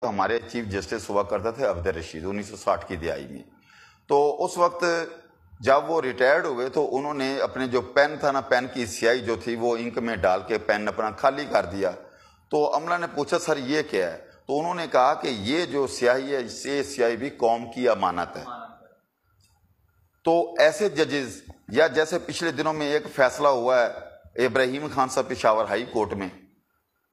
ہمارے chief justice ہوا کرتا تھے عبد الرشید 1960 کی دہائی میں. تو اس وقت جب وہ ریٹائرڈ ہوئے تو انہوں نے اپنے جو پین تھا نا، پین کی سیاہی جو تھی وہ انک میں ڈال کے پین اپنا خالی کر دیا. تو عملہ نے پوچھا سر یہ کیا ہے؟ تو انہوں نے کہا کہ یہ جو سیاہی ہے یہ سیاہی بھی قوم کی امانت ہے. تو ایسے ججز، یا جیسے پچھلے دنوں میں ایک فیصلہ ہوا ہے ابراہیم خان صاحب پشاور ہائی کورٹ میں،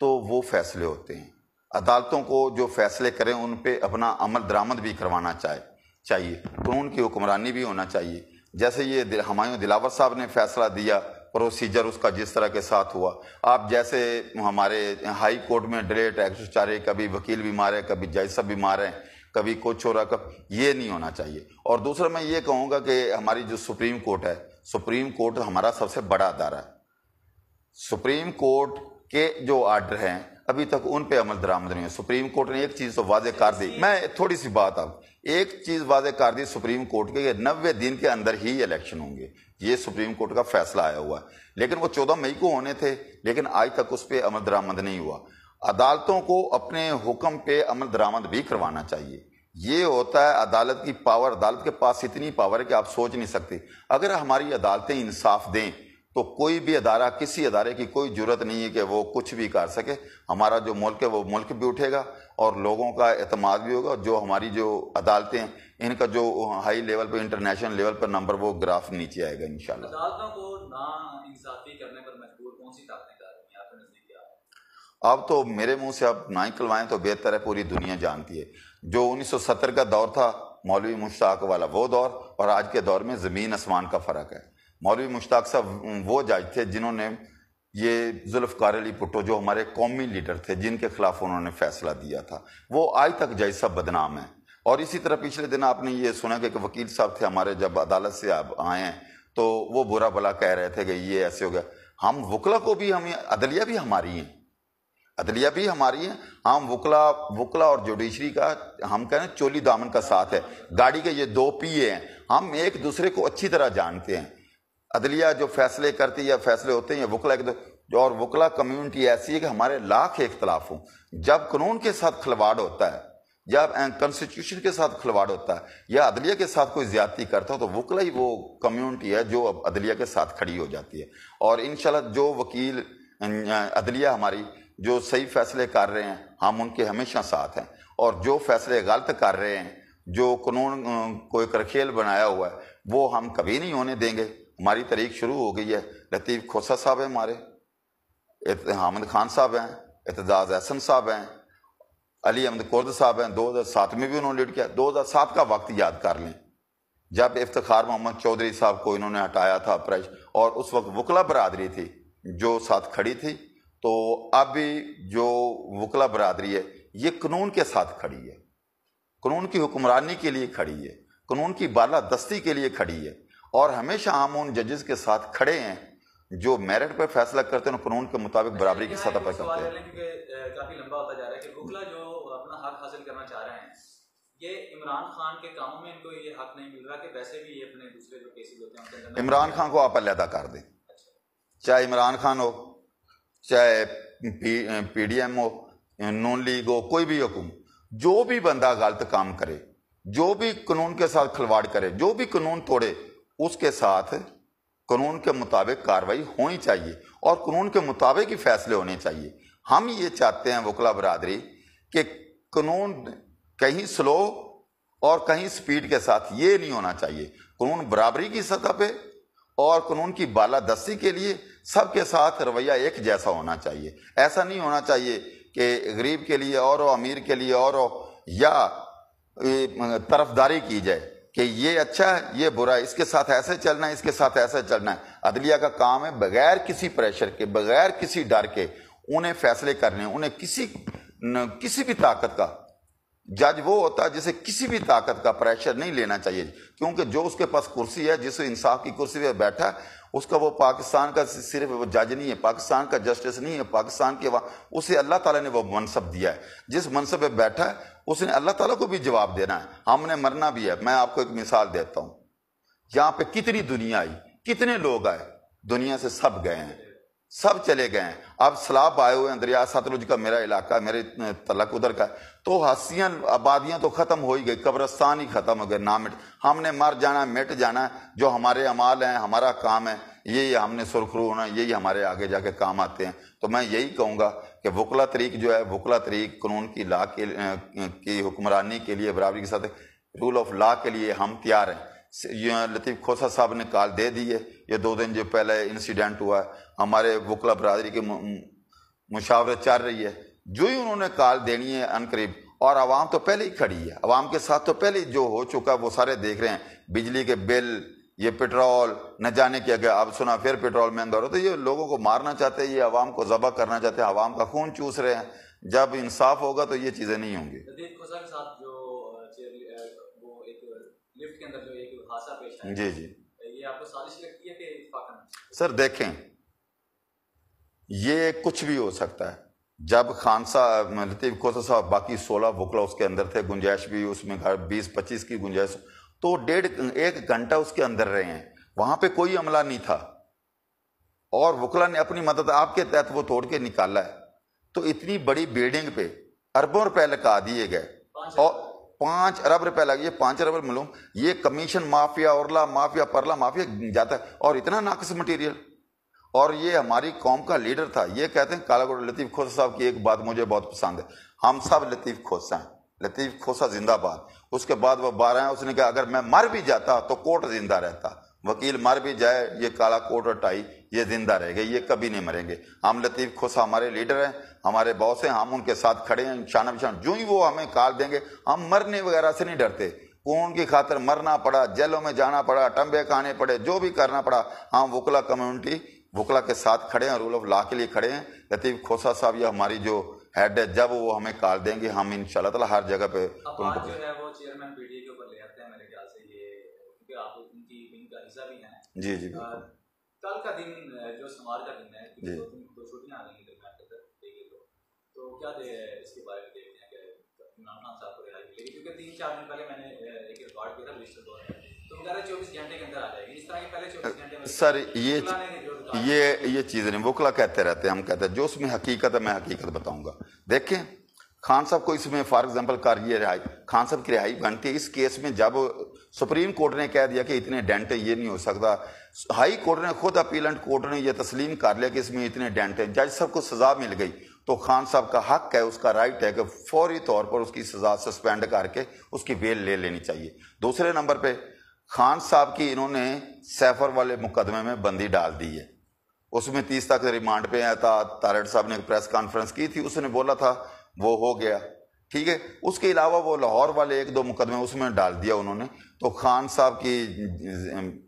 تو وہ فیصلے ہوتے ہیں. عدالتوں کو جو فیصلے کریں ان پہ اپنا عمل درآمد بھی کروانا چاہیے، قانون کی حکمرانی بھی ہونا چاہیے. جیسے یہ ہمایوں دلاور صاحب نے فیصلہ دیا، پروسیجر اس کا جس طرح کے ساتھ ہوا. آپ جیسے ہمارے ہائی کورٹ میں ڈیلیٹ ایکٹ چارے، کبھی وکیل بھی مارے، کبھی جج صاحب بھی مارے، کبھی کچھ ہو رہا، یہ نہیں ہونا چاہیے. اور دوسرا میں یہ کہوں گا کہ ہماری جو سپریم کورٹ ہے، سپریم کورٹ ہمارا سب سے بڑا ادارہ ہے. سپریم کورٹ کے جو آرڈر ہیں ابھی تک ان پہ عمل درآمد نہیں ہے. سپریم کورٹ نے ایک چیز تو واضح کر دی، میں تھوڑی سی بات اب ایک چیز واضح کر دی سپریم کورٹ کے، 90 دن کے اندر ہی الیکشن ہوں گے. یہ سپریم کورٹ کا فیصلہ آیا ہوا ہے، لیکن وہ 14 مئی کو ہونے تھے، لیکن آج تک اس پہ عمل درآمد نہیں ہوا. عدالتوں کو اپنے حکم پہ عمل درآمد بھی کروانا چاہیے. یہ ہوتا ہے عدالت کی پاور، عدالت کے پاس اتنی پاور ہے کہ آپ سوچ نہیں سکتے. اگر ہماری عدالتیں انصاف دیں تو کوئی بھی ادارہ، کسی ادارے کی کوئی جرت نہیں ہے کہ وہ کچھ بھی کر سکے. ہمارا جو ملک ہے وہ ملک بھی اٹھے گا اور لوگوں کا اعتماد بھی ہوگا. جو ہماری جو عدالتیں ہیں ان کا جو ہائی لیول پہ، انٹرنیشنل لیول پر نمبر، وہ گراف نیچے آئے گا انشاءاللہ. عدالتوں کو نا انصافی کرنے پر مجبور کون سی طاقتیں کر رہی ہیں آپ کے نزدیک؟ اب تو میرے منہ سے آپ نہ نکلوائیں تو بہتر ہے، پوری دنیا جانتی ہے. جو 1970 کا دور تھا مولوی مشتاق والا وہ دور، اور آج کے دور میں زمین آسمان کا فرق ہے. مولوی مشتاق صاحب وہ جج تھے جنہوں نے یہ ذوالفقار علی بھٹو جو ہمارے قومی لیڈر تھے، جن کے خلاف انہوں نے فیصلہ دیا تھا، وہ آج تک جج صاحب بدنام ہیں. اور اسی طرح پچھلے دن آپ نے یہ سنا کہ وکیل صاحب تھے ہمارے، جب عدالت سے آئے ہیں تو وہ برا بلا کہہ رہے تھے کہ یہ ایسے ہو گیا. ہم وکلا کو بھی، ہم عدلیہ بھی ہماری ہیں، عدلیہ بھی ہماری ہیں. ہم وکلا اور جوڈیشری کا ہم کہنا چولی دامن کا ساتھ ہے، گاڑی کے یہ دو پیے ہیں. ہم ایک دوسرے کو اچھی طرح جانتے ہیں. عدلیہ جو فیصلے کرتی ہے یا فیصلے ہوتے ہیں، یا وکلا اور وکلا کمیونٹی ایسی ہے کہ ہمارے لاکھ اختلاف ہوں، جب قانون کے ساتھ کھلواڑ ہوتا ہے، جب کانسٹیٹیوشن کے ساتھ کھلواڑ ہوتا ہے، یا عدلیہ کے ساتھ کوئی زیادتی کرتا ہے، تو وکلا ہی وہ کمیونٹی ہے جو اب عدلیہ کے ساتھ کھڑی ہو جاتی ہے. اور انشاءاللہ جو وکیل عدلیہ ہماری جو صحیح فیصلے کر رہے ہیں، ہم ان کے ہمیشہ ساتھ ہیں. اور جو فیصلے غلط کر رہے ہیں، جو قانون کو ایک رکھیل بنایا ہوا ہے، وہ ہم کبھی نہیں ہونے دیں گے. ہماری تاریخ شروع ہو گئی ہے. لطیف کھوسہ صاحب ہیں ہمارے، حامد خان صاحب ہیں، اعتزاز احسن صاحب ہیں، علی احمد کرد صاحب ہیں. 2007 میں بھی انہوں نے لیڈ کیا. 2007 کا وقت یاد کر لیں جب افتخار محمد چودھری صاحب کو انہوں نے ہٹایا تھا پریش، اور اس وقت وکلا برادری تھی جو ساتھ کھڑی تھی. تو اب بھی جو وکلا برادری ہے یہ قانون کے ساتھ کھڑی ہے، قانون کی حکمرانی کے لیے کھڑی ہے، قانون کی بالادستی کے لیے کھڑی ہے. اور ہمیشہ ہم ان ججز کے ساتھ کھڑے ہیں جو میرٹ پہ فیصلہ کرتے ہیں، قانون کے مطابق برابری کی سطح پر کرتے ہیں. کیونکہ کافی لمبا ہوتا جا رہا ہے کہ وکلا جو اپنا حق حاصل کرنا چاہ رہے ہیں، یہ عمران خان کے کاموں میں ان کو یہ حق نہیں مل رہا کہ ویسے بھی یہ اپنے دوسرے جو کیسز ہوتے ہیں ان کے اندر. عمران خان کو آپ علیحدہ کر دیں، چاہے عمران خان ہو، چاہے پی ڈی ایم ہو، نون لیگ ہو، کوئی بھی حکومت، جو بھی بندہ غلط کام کرے، جو بھی قانون کے ساتھ کھلواڑ کرے، جو بھی قانون توڑے، اس کے ساتھ قانون کے مطابق کارروائی ہونی چاہیے اور قانون کے مطابق ہی فیصلے ہونے چاہیے. ہم یہ چاہتے ہیں وکلا برادری کہ قانون کہیں سلو اور کہیں سپیڈ کے ساتھ یہ نہیں ہونا چاہیے. قانون برابری کی سطح پہ اور قانون کی بالادستی کے لیے سب کے ساتھ رویہ ایک جیسا ہونا چاہیے. ایسا نہیں ہونا چاہیے کہ غریب کے لیے اور امیر کے لیے اور یا طرفداری کی جائے کہ یہ اچھا ہے یہ برا ہے، اس کے ساتھ ایسے چلنا ہے، اس کے ساتھ ایسے چلنا ہے. عدلیہ کا کام ہے بغیر کسی پریشر کے، بغیر کسی ڈر کے انہیں فیصلے کرنے ہیں. انہیں کسی بھی طاقت کا، جج وہ ہوتا ہے جسے کسی بھی طاقت کا پریشر نہیں لینا چاہیے، کیونکہ جو اس کے پاس کرسی ہے، جس انصاف کی کرسی پہ بیٹھا ہے، اس کا وہ پاکستان کا صرف وہ جج نہیں ہے، پاکستان کا جسٹس نہیں ہے، پاکستان کے اسے اللہ تعالیٰ نے وہ منصب دیا ہے. جس منصب پہ بیٹھا ہے اس نے اللہ تعالیٰ کو بھی جواب دینا ہے. ہم نے مرنا بھی ہے. میں آپ کو ایک مثال دیتا ہوں. یہاں پہ کتنی دنیا آئی، کتنے لوگ آئے، دنیا سے سب گئے ہیں، سب چلے گئے ہیں. اب سیلاب آئے ہوئے ہیں, دریا ستلج کا میرا علاقہ, میرے تعلق ادھر کا, تو ہستیاں آبادیاں تو ختم ہو ہی گئی, قبرستان ہی ختم ہو گئے, نہ مٹ, ہم نے مر جانا, مٹ جانا. جو ہمارے اعمال ہیں, ہمارا کام ہے, یہی ہم نے سرخرو ہونا, یہی ہمارے آگے جا کے کام آتے ہیں. تو میں یہی کہوں گا کہ وکلا طریق جو ہے, وکلا طریق قانون کی لا کی حکمرانی کے لیے, برابری کے ساتھ رول آف لا کے لیے ہم تیار ہیں. لطیف کھوسہ صاحب نے کال دے دی ہے, یہ 2 دن جو پہلے انسیڈنٹ ہوا ہے, ہمارے وکلا برادری کی مشاورت چل رہی ہے, جو ہی انہوں نے کال دینی ہے عنقریب. اور عوام تو پہلے ہی کھڑی ہے, عوام کے ساتھ تو پہلے ہی جو ہو چکا وہ سارے دیکھ رہے ہیں. بجلی کے بل, یہ پیٹرول نہ جانے کیا گیا, اب سنا پھر پیٹرول مہنگا ہو رہا. تو یہ لوگوں کو مارنا چاہتے ہیں, یہ عوام کو ذبح کرنا چاہتے ہیں, عوام کا خون چوس رہے ہیں. جب انصاف ہوگا تو یہ چیزیں نہیں ہوں گی. لطیف کھوسہ کے ساتھ جو وہ ایک لفٹ کے اندر جو ایک حادثہ پیش آیا, جی جی, یہ آپ کو سازش لگتی ہے کہ اتفاقاً؟ سر دیکھیں, یہ کچھ بھی ہو سکتا ہے. جب خان صاحب, لطیف کھوسہ صاحب, باقی 16 وکلا اس کے اندر تھے, گنجائش بھی اس میں 20-25 کی گنجائش, تو 1.5 گھنٹہ اس کے اندر رہے ہیں, وہاں پہ کوئی عملہ نہیں تھا, اور وکلا نے اپنی مدد آپ کے تحت وہ توڑ کے نکالا ہے. تو اتنی بڑی بلڈنگ پہ اربوں روپے لگا دیے گئے, اور 5 ارب روپے لگے. 5 ارب معلوم, یہ کمیشن مافیا, اورلا مافیا, پرلا مافیا جاتا ہے, اور اتنا ناقص مٹیریل. اور یہ ہماری قوم کا لیڈر تھا. یہ کہتے ہیں کالا گوڑ لطیف کھوسہ صاحب کی ایک بات مجھے بہت پسند ہے, ہم سب لطیف کھوسہ ہیں, لطیف کھوسہ زندہ باد. اس کے بعد وہ 12 ہیں, اس نے کہا اگر میں مر بھی جاتا تو کوٹ زندہ رہتا, وکیل مر بھی جائے, یہ کالا کوٹ اور ٹائی یہ زندہ رہے گا, یہ کبھی نہیں مریں گے. ہم لطیف کھوسہ ہمارے لیڈر ہیں, ہمارے باس ہیں, ہم ان کے ساتھ کھڑے ہیں شانہ بشانہ. جو ہی وہ ہمیں کال دیں گے, ہم مرنے وغیرہ سے نہیں ڈرتے. خون کی خاطر مرنا پڑا, جیلوں میں جانا پڑا, ٹمبے کھانے پڑے, جو بھی کرنا پڑا, ہم وکلا کمیونٹی وکلا کے ساتھ کھڑے ہیں, رول آف لا کے لیے کھڑے ہیں. لطیف کھوسہ صاحب یہ ہماری جو ہیڈ ہے, جب وہ ہمیں کال دیں گے, ہم انشاءاللہ تعالی ہر جگہ پہ جو ہے وہ چیئرمین پی ٹی اے کے اوپر لے آتے ہیں میرے خیال سے, یہ کیونکہ آپ ان کی ونگ کا حصہ بھی ہیں. جی جی, کل کا دن جو سمار کا دن ہے, 2 چھٹیاں آ رہی ہیں درمیان کے اندر, تو کیا اس کے بارے میں دیکھتے ہیں کہ عمران خان صاحب کو رہائی ملے گی؟ کیونکہ 3-4 دن پہلے میں نے ایک ریکارڈ کیا تھا رجسٹر دور میں, تو وہ کہہ رہے 24 گھنٹے کے اندر آ جائے گی. اس طرح کے پہلے 24 گھنٹے میں سر یہ چیزیں نہیں, وکلا کہتے رہتے ہیں, ہم کہتے ہیں جو اس میں حقیقت ہے, میں حقیقت بتاؤں گا. دیکھیں خان صاحب کو اس میں فار ایگزامپل یہ رہائی, خان صاحب کی رہائی بنتی ہے اس کیس میں. جب سپریم کورٹ نے کہہ دیا کہ اتنے ڈینٹ ہے, یہ نہیں ہو سکتا, ہائی کورٹ نے خود, اپیلنٹ کورٹ نے یہ تسلیم کر لیا کہ اس میں اتنے ڈینٹ ہیں, جج صاحب کو سزا مل گئی, تو خان صاحب کا حق ہے, اس کا رائٹ ہے کہ فوری طور پر اس کی سزا سسپینڈ کر کے اس کی بیل لے لینی چاہیے. دوسرے نمبر پہ خان صاحب کی انہوں نے سیفر والے مقدمے میں بندی ڈال دی ہے, اس میں 30 تک ریمانڈ پہ آیا تھا. تارڑ صاحب نے ایک پریس کانفرنس کی تھی, اس نے بولا تھا وہ ہو گیا, ٹھیک ہے. اس کے علاوہ وہ لاہور والے 1-2 مقدمے اس میں ڈال دیا انہوں نے. تو خان صاحب کی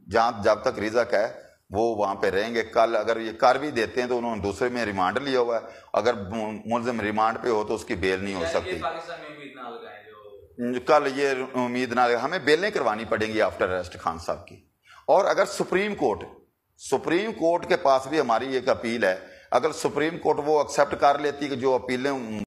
جانچ جب تک رزق ہے وہ وہاں پہ رہیں گے. کل اگر یہ کر بھی دیتے ہیں تو انہوں نے دوسرے میں ریمانڈ لیا ہوا ہے, اگر ملزم ریمانڈ پہ ہو تو اس کی بیل نہیں ہو سکتی. کل یہ امید نہ, ہمیں بیلیں کروانی پڑیں گی آفٹر اریسٹ خان صاحب کی. اور اگر سپریم کورٹ کے پاس بھی ہماری ایک اپیل ہے, اگر سپریم کورٹ وہ ایکسیپٹ کر لیتی کہ جو اپیلیں